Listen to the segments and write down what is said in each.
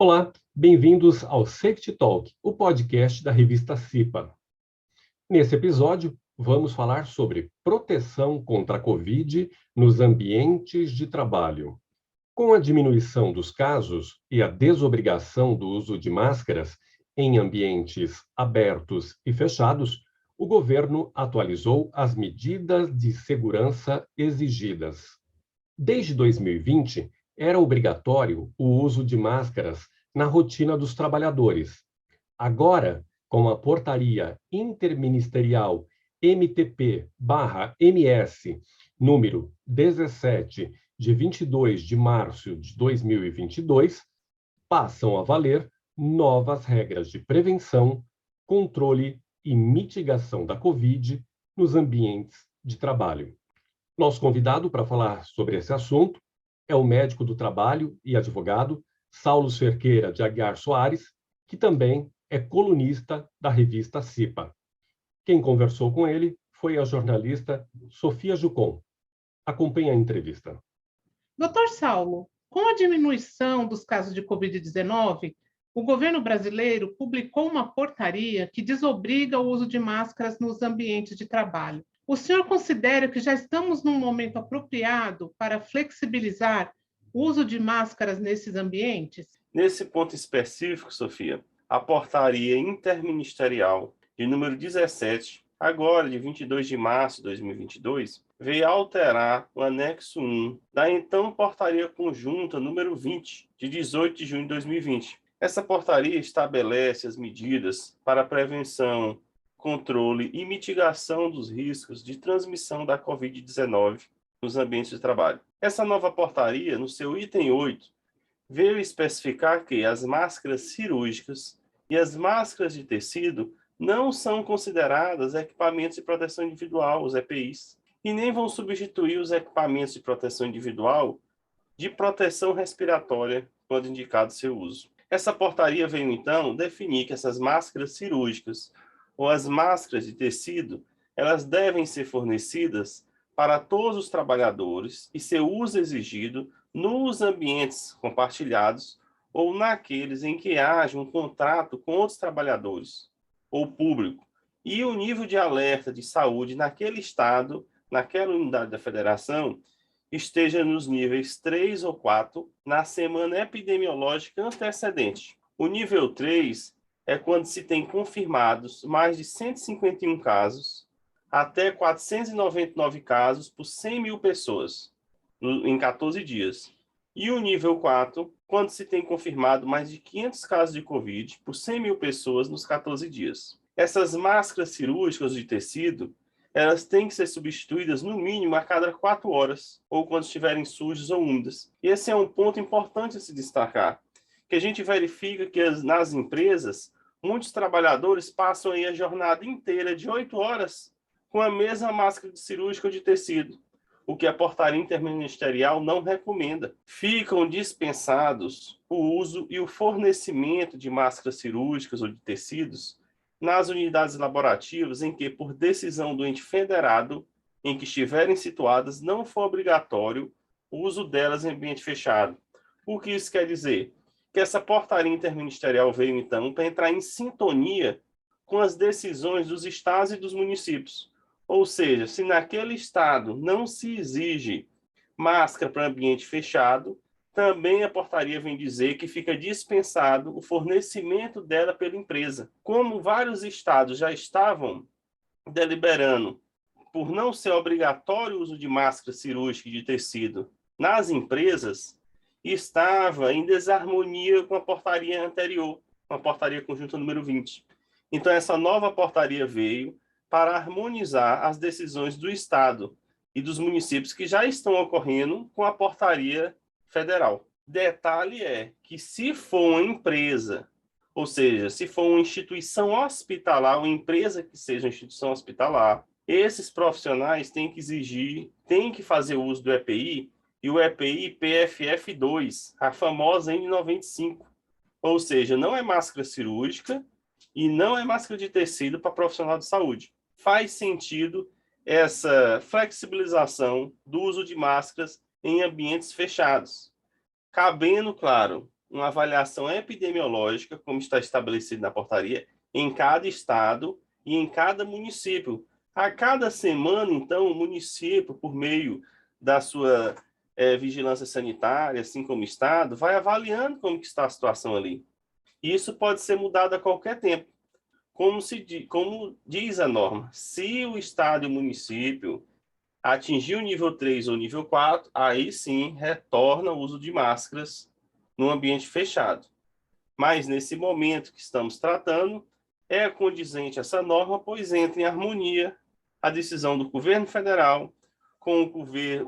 Olá, bem-vindos ao Safety Talk, o podcast da revista CIPA. Nesse episódio, vamos falar sobre proteção contra a Covid nos ambientes de trabalho. Com a diminuição dos casos e a desobrigação do uso de máscaras em ambientes abertos e fechados, o governo atualizou as medidas de segurança exigidas. Desde 2020, era obrigatório o uso de máscaras na rotina dos trabalhadores. Agora, com a portaria interministerial MTP/MS número 17 de 22 de março de 2022, passam a valer novas regras de prevenção, controle e mitigação da Covid nos ambientes de trabalho. Nosso convidado para falar sobre esse assunto é o médico do trabalho e advogado Saulo Cerqueira de Aguiar Soares, que também é colunista da revista CIPA. Quem conversou com ele foi a jornalista Sofia Jucon. Acompanhe a entrevista. Doutor Saulo, com a diminuição dos casos de Covid-19, o governo brasileiro publicou uma portaria que desobriga o uso de máscaras nos ambientes de trabalho. O senhor considera que já estamos num momento apropriado para flexibilizar o uso de máscaras nesses ambientes? Nesse ponto específico, Sofia, a portaria interministerial de número 17, agora de 22 de março de 2022, veio alterar o anexo 1 da então portaria conjunta número 20, de 18 de junho de 2020. Essa portaria estabelece as medidas para a prevenção, controle e mitigação dos riscos de transmissão da Covid-19 nos ambientes de trabalho. Essa nova portaria, no seu item 8, veio especificar que as máscaras cirúrgicas e as máscaras de tecido não são consideradas equipamentos de proteção individual, os EPIs, e nem vão substituir os equipamentos de proteção individual de proteção respiratória quando indicado seu uso. Essa portaria veio, então, definir que essas máscaras cirúrgicas ou as máscaras de tecido, elas devem ser fornecidas para todos os trabalhadores e seu uso exigido nos ambientes compartilhados ou naqueles em que haja um contrato com outros trabalhadores ou público, e o nível de alerta de saúde naquele estado, naquela unidade da federação, esteja nos níveis 3 ou 4 na semana epidemiológica antecedente. O nível 3 é quando se tem confirmados mais de 151 casos, até 499 casos por 100 mil pessoas, em 14 dias. E o nível 4, quando se tem confirmado mais de 500 casos de Covid por 100 mil pessoas nos 14 dias. Essas máscaras cirúrgicas de tecido, elas têm que ser substituídas no mínimo a cada 4 horas, ou quando estiverem sujas ou úmidas. E esse é um ponto importante a se destacar, que a gente verifica que nas empresas, muitos trabalhadores passam aí a jornada inteira de 8 horas com a mesma máscara cirúrgica de tecido, o que a portaria interministerial não recomenda. Ficam dispensados o uso e o fornecimento de máscaras cirúrgicas ou de tecidos nas unidades laborativas em que, por decisão do ente federado em que estiverem situadas, não for obrigatório o uso delas em ambiente fechado. O que isso quer dizer? Que essa portaria interministerial veio, então, para entrar em sintonia com as decisões dos estados e dos municípios. Ou seja, se naquele estado não se exige máscara para ambiente fechado, também a portaria vem dizer que fica dispensado o fornecimento dela pela empresa. Como vários estados já estavam deliberando por não ser obrigatório o uso de máscara cirúrgica de tecido nas empresas, estava em desarmonia com a portaria anterior, com a portaria conjunta número 20. Então, essa nova portaria veio para harmonizar as decisões do Estado e dos municípios que já estão ocorrendo com a portaria federal. Detalhe é que se for uma empresa, ou seja, se for uma instituição hospitalar, uma empresa que seja uma instituição hospitalar, esses profissionais têm que fazer uso do EPI, e o EPI PFF2, a famosa N95. Ou seja, não é máscara cirúrgica e não é máscara de tecido para profissional de saúde. Faz sentido essa flexibilização do uso de máscaras em ambientes fechados, cabendo, claro, uma avaliação epidemiológica, como está estabelecido na portaria, em cada estado e em cada município. A cada semana, então, o município, por meio da sua vigilância sanitária, assim como o estado, vai avaliando como que está a situação ali. E isso pode ser mudado a qualquer tempo. Como diz a norma, se o estado e o município atingir o nível 3 ou nível 4, aí sim retorna o uso de máscaras no ambiente fechado. Mas nesse momento que estamos tratando, é condizente essa norma, pois entra em harmonia a decisão do governo federal com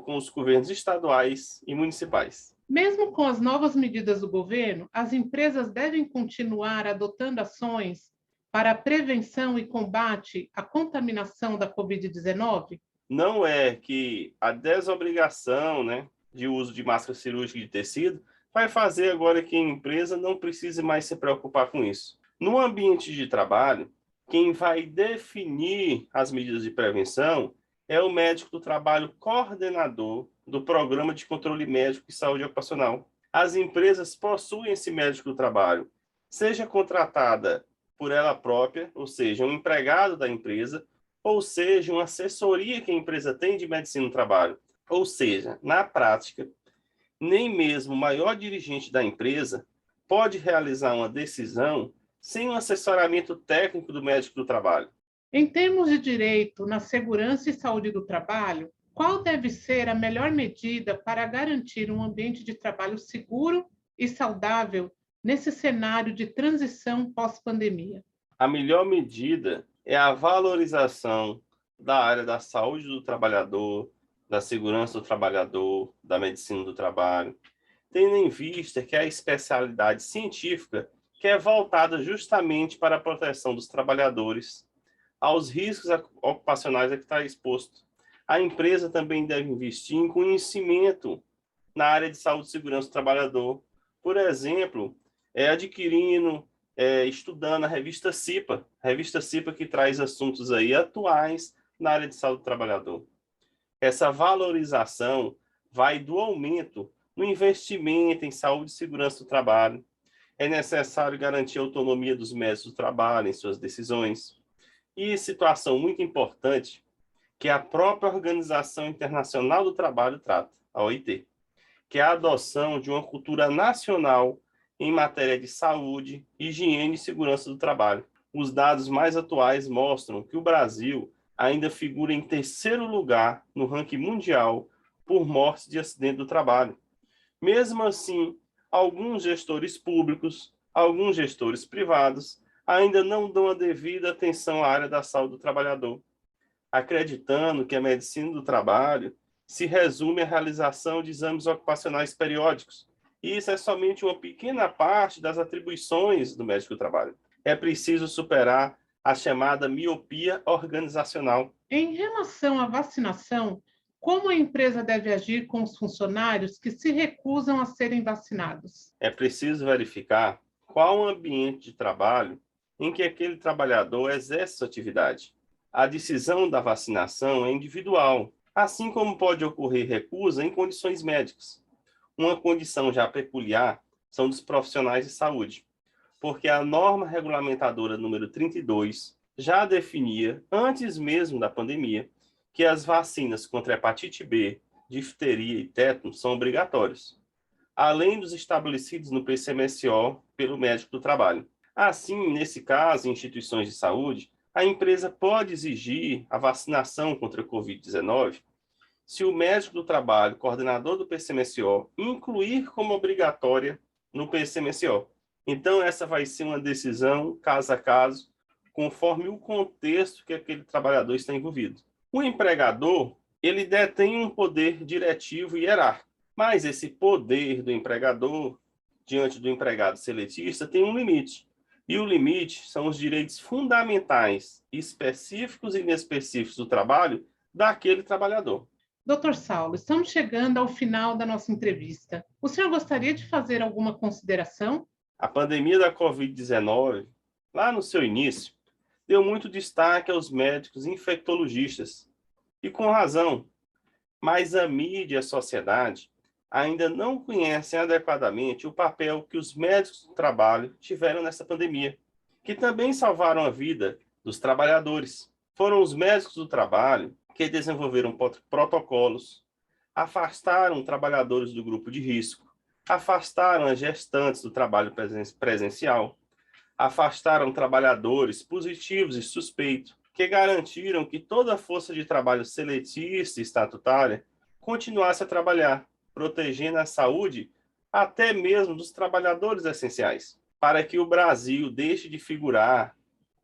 os governos estaduais e municipais. Mesmo com as novas medidas do governo, as empresas devem continuar adotando ações para a prevenção e combate à contaminação da Covid-19? Não é que a desobrigação, né, de uso de máscara cirúrgica de tecido vai fazer agora que a empresa não precise mais se preocupar com isso. No ambiente de trabalho, quem vai definir as medidas de prevenção é o médico do trabalho coordenador do Programa de Controle Médico e Saúde Ocupacional. As empresas possuem esse médico do trabalho, seja contratada por ela própria, ou seja, um empregado da empresa, ou seja, uma assessoria que a empresa tem de medicina do trabalho. Ou seja, na prática, nem mesmo o maior dirigente da empresa pode realizar uma decisão sem um assessoramento técnico do médico do trabalho. Em termos de direito na segurança e saúde do trabalho, qual deve ser a melhor medida para garantir um ambiente de trabalho seguro e saudável nesse cenário de transição pós-pandemia? A melhor medida é a valorização da área da saúde do trabalhador, da segurança do trabalhador, da medicina do trabalho, tendo em vista que a especialidade científica que é voltada justamente para a proteção dos trabalhadores aos riscos ocupacionais a que está exposto. A empresa também deve investir em conhecimento na área de saúde e segurança do trabalhador, por exemplo, adquirindo, estudando a revista CIPA que traz assuntos aí atuais na área de saúde do trabalhador. Essa valorização vai do aumento no investimento em saúde e segurança do trabalho. É necessário garantir a autonomia dos médicos do trabalho em suas decisões. E situação muito importante que a própria Organização Internacional do Trabalho trata, a OIT, que é a adoção de uma cultura nacional em matéria de saúde, higiene e segurança do trabalho. Os dados mais atuais mostram que o Brasil ainda figura em terceiro lugar no ranking mundial por mortes de acidente do trabalho. Mesmo assim, alguns gestores públicos, alguns gestores privados, ainda não dão a devida atenção à área da saúde do trabalhador, acreditando que a medicina do trabalho se resume à realização de exames ocupacionais periódicos. E isso é somente uma pequena parte das atribuições do médico do trabalho. É preciso superar a chamada miopia organizacional. Em relação à vacinação, como a empresa deve agir com os funcionários que se recusam a serem vacinados? É preciso verificar qual o ambiente de trabalho em que aquele trabalhador exerce sua atividade. A decisão da vacinação é individual, assim como pode ocorrer recusa em condições médicas. Uma condição já peculiar são dos profissionais de saúde, porque a norma regulamentadora número 32 já definia, antes mesmo da pandemia, que as vacinas contra hepatite B, difteria e tétano são obrigatórias, além dos estabelecidos no PCMSO pelo médico do trabalho. Assim, nesse caso, em instituições de saúde, a empresa pode exigir a vacinação contra a Covid-19 se o médico do trabalho, coordenador do PCMSO, incluir como obrigatória no PCMSO. Então, essa vai ser uma decisão, caso a caso, conforme o contexto que aquele trabalhador está envolvido. O empregador, ele detém um poder diretivo e hierárquico, mas esse poder do empregador, diante do empregado seletista, tem um limite. E o limite são os direitos fundamentais, específicos e inespecíficos do trabalho daquele trabalhador. Doutor Saulo, estamos chegando ao final da nossa entrevista. O senhor gostaria de fazer alguma consideração? A pandemia da Covid-19, lá no seu início, deu muito destaque aos médicos infectologistas, e com razão. Mas a mídia e a sociedade ainda não conhecem adequadamente o papel que os médicos do trabalho tiveram nessa pandemia, que também salvaram a vida dos trabalhadores. Foram os médicos do trabalho que desenvolveram protocolos, afastaram trabalhadores do grupo de risco, afastaram as gestantes do trabalho presencial, afastaram trabalhadores positivos e suspeitos, que garantiram que toda a força de trabalho seletista e estatutária continuasse a trabalhar, protegendo a saúde até mesmo dos trabalhadores essenciais, para que o Brasil deixe de figurar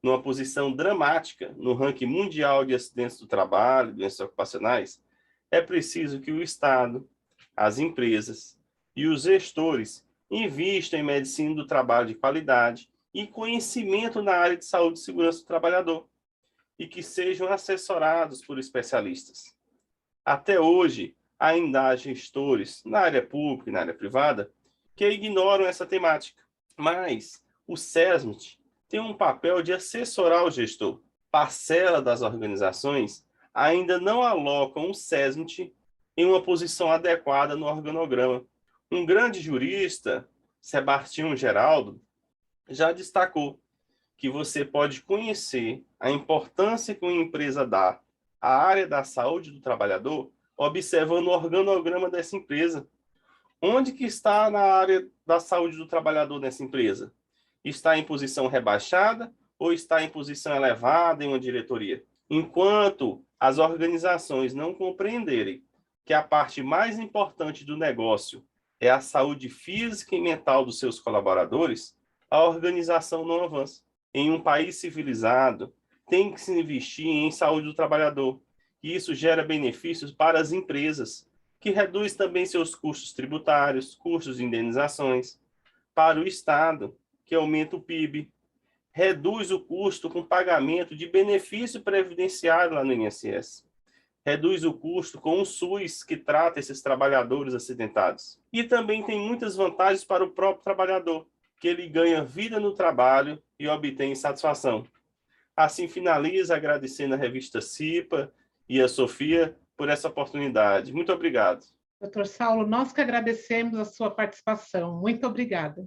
numa posição dramática no ranking mundial de acidentes do trabalho, doenças ocupacionais. É preciso que o Estado, as empresas e os gestores invistam em medicina do trabalho de qualidade e conhecimento na área de saúde e segurança do trabalhador, e que sejam assessorados por especialistas. Até hoje, ainda há gestores na área pública e na área privada que ignoram essa temática, mas o SESMIT tem um papel de assessorar o gestor. Parcela das organizações ainda não alocam o SESMIT em uma posição adequada no organograma. Um grande jurista, Sebastião Geraldo, já destacou que você pode conhecer a importância que uma empresa dá à área da saúde do trabalhador observando o organograma dessa empresa. Onde que está na área da saúde do trabalhador nessa empresa? Está em posição rebaixada ou está em posição elevada em uma diretoria? Enquanto as organizações não compreenderem que a parte mais importante do negócio é a saúde física e mental dos seus colaboradores, a organização não avança. Em um país civilizado, tem que se investir em saúde do trabalhador. E isso gera benefícios para as empresas, que reduz também seus custos tributários, custos de indenizações. Para o Estado, que aumenta o PIB, reduz o custo com pagamento de benefício previdenciário lá no INSS. Reduz o custo com o SUS, que trata esses trabalhadores acidentados. E também tem muitas vantagens para o próprio trabalhador, que ele ganha vida no trabalho e obtém satisfação. Assim finaliza agradecendo a revista CIPA e a Sofia por essa oportunidade. Muito obrigado. Dr. Saulo, nós que agradecemos a sua participação. Muito obrigada.